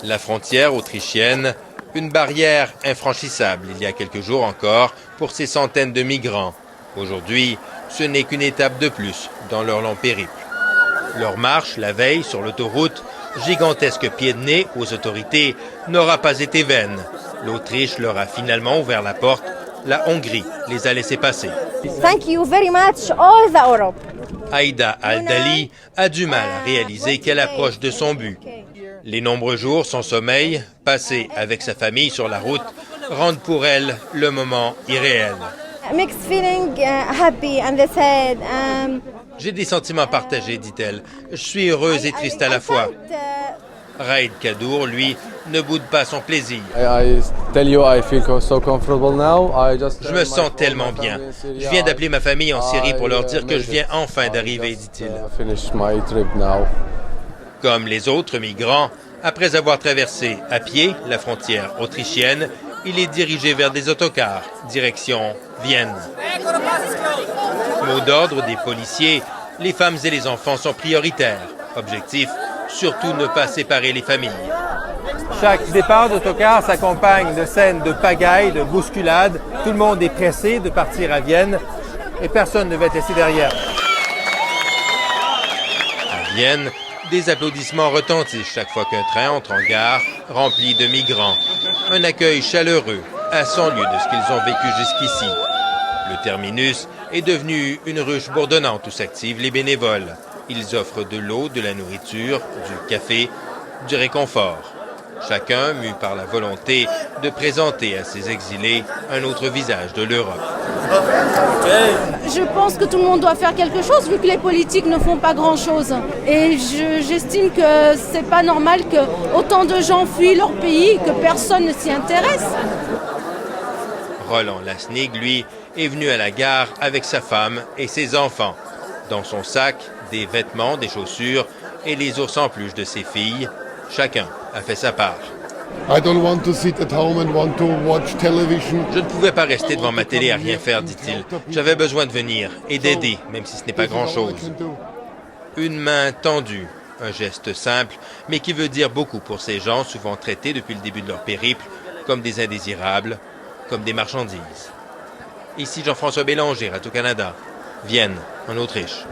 La frontière autrichienne, une barrière infranchissable il y a quelques jours encore pour ces centaines de migrants. Aujourd'hui, ce n'est qu'une étape de plus dans leur long périple. Leur marche, la veille, sur l'autoroute, gigantesque pied de nez aux autorités, n'aura pas été vaine. L'Autriche leur a finalement ouvert la porte. La Hongrie les a laissés passer. Thank you very much, all the Europe. Aïda Al-Dali a du mal à réaliser qu'elle approche de son but. Les nombreux jours sans sommeil, passés avec sa famille sur la route, rendent pour elle le moment irréel. Mixed feeling, happy and sad. J'ai des sentiments partagés, dit-elle. Je suis heureuse et triste à la fois. Raïd Kadour, lui, ne boude pas son plaisir. Je me sens tellement bien. Je viens d'appeler ma famille en Syrie pour leur dire que je viens enfin d'arriver, dit-il. Comme les autres migrants, après avoir traversé à pied la frontière autrichienne, il est dirigé vers des autocars, direction Vienne. Mot d'ordre des policiers, les femmes et les enfants sont prioritaires. Objectif, surtout ne pas séparer les familles. Chaque départ d'autocar s'accompagne de scènes de pagaille, de bousculades. Tout le monde est pressé de partir à Vienne et personne ne va être laissé derrière. À Vienne, des applaudissements retentissent chaque fois qu'un train entre en gare rempli de migrants. Un accueil chaleureux, à 100 lieues de ce qu'ils ont vécu jusqu'ici. Le terminus est devenu une ruche bourdonnante où s'activent les bénévoles. Ils offrent de l'eau, de la nourriture, du café, du réconfort. Chacun mu par la volonté de présenter à ces exilés un autre visage de l'Europe. Je pense que tout le monde doit faire quelque chose vu que les politiques ne font pas grand-chose. Et j'estime que c'est pas normal que autant de gens fuient leur pays et que personne ne s'y intéresse. Roland Lasnig, lui, est venu à la gare avec sa femme et ses enfants. Dans son sac, des vêtements, des chaussures et les ours en peluche de ses filles. Chacun a fait sa part. Je ne pouvais pas rester devant ma télé à rien faire, dit-il. J'avais besoin de venir et d'aider, même si ce n'est pas grand-chose. Une main tendue, un geste simple, mais qui veut dire beaucoup pour ces gens souvent traités depuis le début de leur périple comme des indésirables, comme des marchandises. Ici Jean-François Bélanger, Radio-Canada, Vienne, en Autriche.